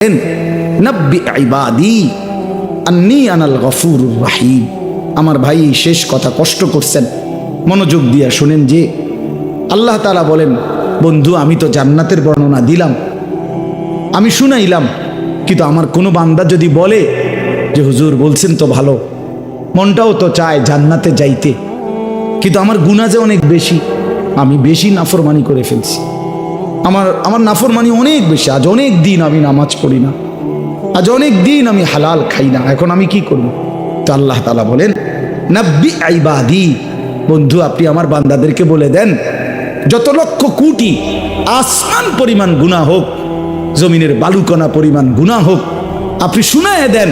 নাব্বি ইবাদি আন্নী আনাল গফুরুর রহিম। আমার ভাই শেষ কথা কষ্ট করছেন, মনোযোগ দিয়ে শুনেন যে আল্লাহ তাআলা বলেন, বন্ধু আমি তো জান্নাতের বর্ণনা দিলাম, আমি শুনাইলাম, কিন্তু আমার কোনো বান্দা যদি বলে যে হুজুর বলছেন তো ভালো, মনটাও তো চায় জান্নাতে যাইতে, কিন্তু আমার গুনাহ যে অনেক বেশি, আমি বেশি নাফরমানি করে ফেলছি, আমার নাফরমানি অনেক বেশি, আজ অনেক দিন আমি নামাজ পড়ি না, আজ অনেক দিন আমি হালাল খাই না, এখন আমি কি করব? তো আল্লাহ তাআলা বলেন নাব্বি ইবাদি, বন্ধু আপনি আমার বান্দাদেরকে বলে দেন, যত লক্ষ কোটি আসমান পরিমাণ গুনাহ হোক, জমিনের বালুকণা পরিমাণ গুনাহ হোক, আপনি শুনায়ে দেন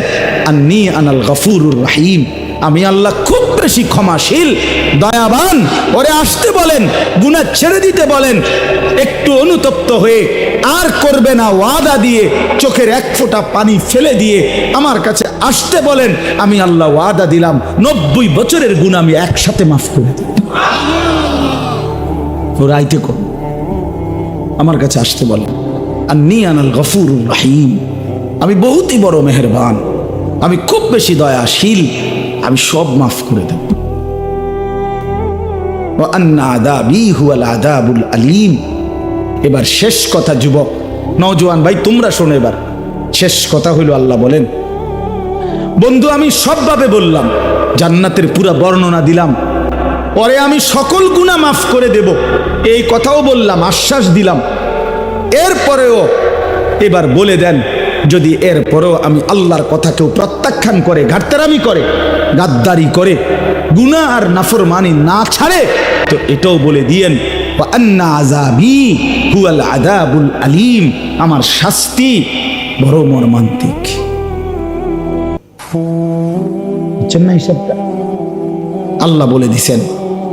আন্নী আনাল গফুরুর রহিম, আমি আল্লাহ খুব বেশি ক্ষমাশীল দয়াবান। ওরে আসতে বলেন, গুনাহ ছেড়ে দিতে বলেন, একটু অনুতপ্ত হয়ে আর করবে না ওয়াদা দিয়ে, চোখের এক ফোঁটা পানি ফেলে দিয়ে আমার কাছে আসতে বলেন, আমি আল্লাহ ওয়াদা দিলাম 90 বছরের গুনাহ আমি একসাথে মাফ করে দেব। ওরা আইতে কর, আমার কাছে আসতে বলেন, আন্নী আনাল গফুরুর রহিম, আমি বহুতই বড় মেহেরবান, আমি খুব বেশি দয়াশীল, আমি সব মাফ করে দেব। ওয়া আন্না আযাবি হুয়াল আযাবুল আলীম। এবার শেষ কথা যুবক নওজোয়ান ভাই তোমরা শোনো, এবার শেষ কথা হইল আল্লাহ বলেন, বন্ধু আমি সবভাবে বললাম, জান্নাতের পুরা বর্ণনা দিলাম, পরে আমি সকল গুনাহ মাফ করে দেব এই কথাও বললাম, আশ্বাস দিলাম, এরপরেও এবার বলে দেন, যদি এরপরেও আমি আল্লাহর কথা কেউ প্রত্যাখ্যান করে, ঘাটতারামি করে, গাদ্দারি করে, গুনাহ আর নাফরমানি না ছাড়ে, তো এটাও বলে দিয়েন ওয়া আন্না আযাবি হুয়াল আযাবুল আলীম, আমার শাস্তি বড় মর্মান্তিক। চেন্নাই শব্দ আল্লাহ বলে দিছেন,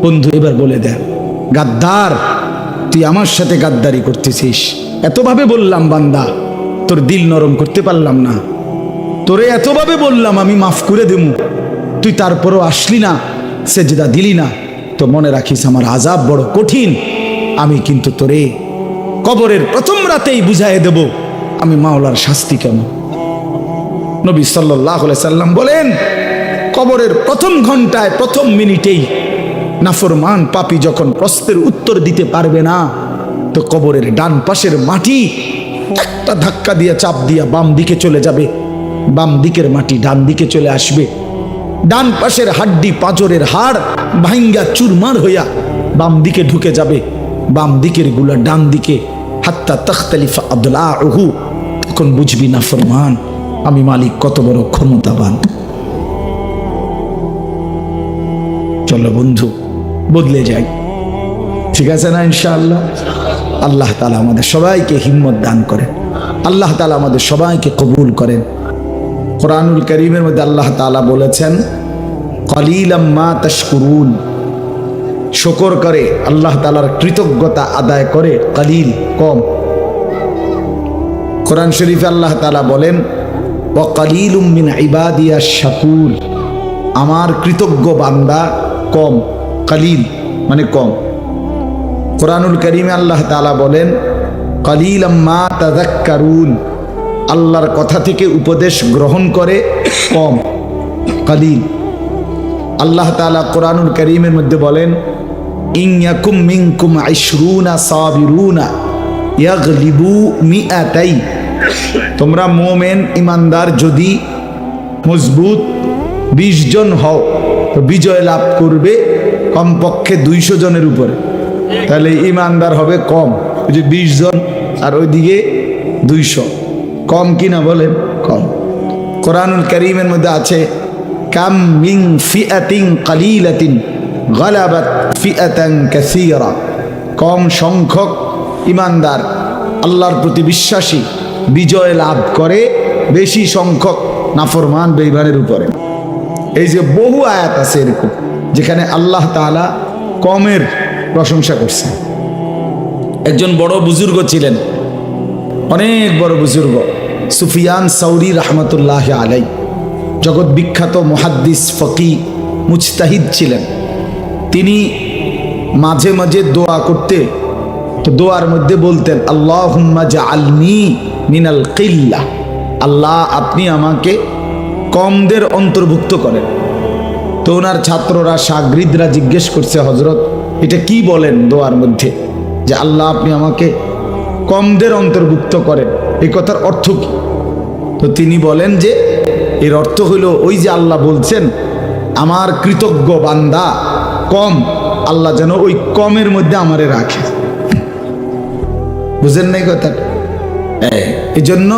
বন্ধু এবার বলে দেন, গাদ্দার তুই আমার সাথে গাদ্দারি করতেছিস, এতভাবে বললাম বান্দা, তোর দিল নরম করতে পারলাম না, তোরে এতভাবে বললাম আমি মাফ করে দেবো, তুই তারপরও আসলি না, সেজদা দিলি না, তো মনে রাখিস আমার আযাব বড় কঠিন, আমি কিন্তু তোরে কবরের প্রথম রাতেই বুঝাই দেব আমি মাওলার শাস্তি কেমন। নবী সাল্লাল্লাহু আলাইহি সাল্লাম বলেন, কবরের প্রথম ঘন্টায়, প্রথম মিনিটেই নাফরমান পাপী যখন প্রশ্নের উত্তর দিতে পারবে না, তো কবরের ডান পাশের মাটি একটা ধাক্কা দিয়ে চাপ দিয়া বাম দিকে চলে যাবে, বাম দিকের মাটি ডান দিকে চলে আসবে, ডান পাশের হাড্ডি পাঁজরের হাড় ভাঙ্গা চুরমার হইয়া বাম দিকে ঢুকে যাবে, বাম দিকের গুলা ডান দিকে, হাত্তা তাখতালিফা আদলাউহু, তখন বুঝবি না ফরমান আমি মালিক কত বড় ক্ষমতাবান। চলো বন্ধু বদলে যাই, ঠিক আছে না ইনশাআল্লাহ? আল্লাহ তাআলা আমাদের সবাইকে হিম্মত দান করেন, আল্লাহ তাআলা আমাদের সবাইকে কবুল করেন। কোরআনুল কারীমের মধ্যে আল্লাহ তাআলা বলেছেন, কলিলাম মা তাশকুরুন, শুকর করে আল্লাহ তাআলার কৃতজ্ঞতা আদায় করে কলিল, কম। কোরআন শরীফে আল্লাহ তাআলা বলেন, ওয়া কলিলুম মিন ইবাদিয়াশ শাকুর, আমার কৃতজ্ঞ বান্দা কম, কলিল মানে কম। কোরআনুল কারীমে আল্লাহ তাআলা বলেন, কলিলাম মা তাযাক্কারুন, আল্লাহর কথা থেকে উপদেশ গ্রহণ করে কম, কলিল। আল্লাহ তাআলা কোরআনুল কারীমের মধ্যে বলেন, ইন ইয়াকুম মিনকুম 20 সাবিরুনা ইয়াগলিবু মিআতাই, তোমরা মুমিন ইমানদার যদি মজবুত 20 জন হও তো বিজয় লাভ করবে কমপক্ষে 200 জনের উপরে, তাহলে ইমানদার হবে কম, ওই যে 20 জন আর ওইদিকে 200, কম কিনা বলেন? কম। কোরআনুল কারীমের মধ্যে আছে, কাম মিন ফিআতিন কালিলাতিন গালাবাত ফিআতান কাসীরা, কম সংখ্যক ইমানদার আল্লাহর প্রতি বিশ্বাসী বিজয় লাভ করে বেশি সংখ্যক নাফরমান বেঈমানের উপরে। এই যে বহু আয়াত আছে এরকম যেখানে আল্লাহ তাআলা কমের প্রশংসা করছেন। একজন বড় বুজুর্গ ছিলেন, অনেক বড় বুজুর্গ, সুফিয়ান সাউরি রাহমাতুল্লাহি আলাইহি, জগৎ বিখ্যাত মুহাদ্দিস, ফকিহ, মুজতাহিদ ছিলেন। তিনি মাঝে মাঝে দোয়া করতে, তো দোয়ার মধ্যে বলতেন, আল্লাহুম্মা জাআলনি মিনাল কিল্লাহ, আল্লাহ আপনি আমাকে কমদের অন্তর্ভুক্ত করেন। তো ওনার ছাত্ররা শাগরিদরা জিজ্ঞেস করছে, হজরত এটা কি বলেন দোয়ার মধ্যে, যে আল্লাহ আপনি আমাকে কমদের অন্তর্ভুক্ত করেন, এই কথার অর্থ কি? তো তিনি বলেন যে এর অর্থ হইল ওই যে আল্লাহ বলছেন আমার কৃতজ্ঞ বান্দা কম, আল্লাহ যেন ওই কমের মধ্যে আমারে রাখে। বুঝেন নাই কথা? এই জন্য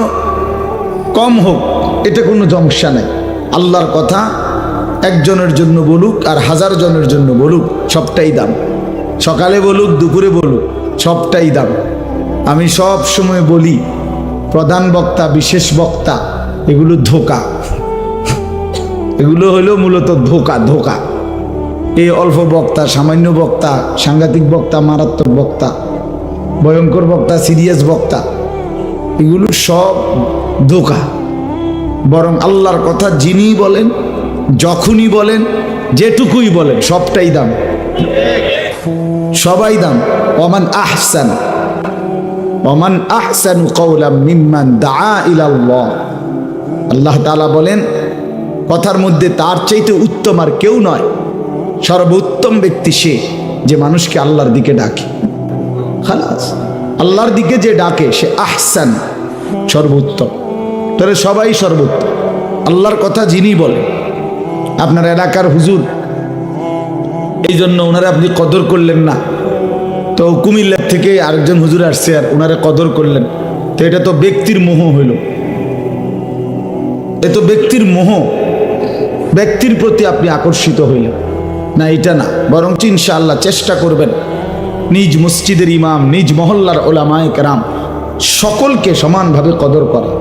কম হোক এটা কোনো সমস্যা নাই। আল্লাহর কথা একজনের জন্য বলুক আর 1000 জনের জন্য বলুক, সবটাই দাম। সকালে বলুক দুপুরে বলুক, সবটাই দাম। আমি সব সময় বলি প্রধান বক্তা বিশেষ বক্তা এগুলো ধোঁকা, এগুলো হলো মূলত ধোঁকা। ধোঁকা এই অল্প বক্তা, সামান্য বক্তা, সাংঘাতিক বক্তা, মারাত্মক বক্তা, ভয়ঙ্কর বক্তা, সিরিয়াস বক্তা, এগুলো সব ধোঁকা। বরং আল্লাহর কথা যিনি বলেন, যখনই বলেন, যেটুকুই বলেন, সবটাই দাম, সবাই দাম। ওমান আহসানু কাওলাম মিম্মান দাআ ইলাল্লাহ। আল্লাহ তাআলা বলেন কথার মধ্যে তার চাইতে উত্তম আর কেউ নয়। সর্বোত্তম ব্যক্তি সে যে মানুষকে আল্লাহর দিকে ডাকে। খালাস, আল্লাহর দিকে যে ডাকে সে আহসান, সর্বোত্তম। তাহলে সবাই সর্বোত্তম। আল্লাহর কথা যিনি বলেন, আপনার এলাকার হুজুর, এই জন্য ওনারা আপনি কদর করলেন না, তো কুমিল্লার থেকে আরেকজন হুজুর আসছে আর ওনারা কদর করলেন, তো এটা তো ব্যক্তির মোহ হইল। এ তো ব্যক্তির মোহ, ব্যক্তির প্রতি আপনি আকর্ষিত হইলেন না, এটা না। বরং ইনশাআল্লাহ চেষ্টা করবেন নিজ মসজিদের ইমাম, নিজ মহল্লার ওলামায়ে কেরাম সকলকে সমানভাবে কদর করা।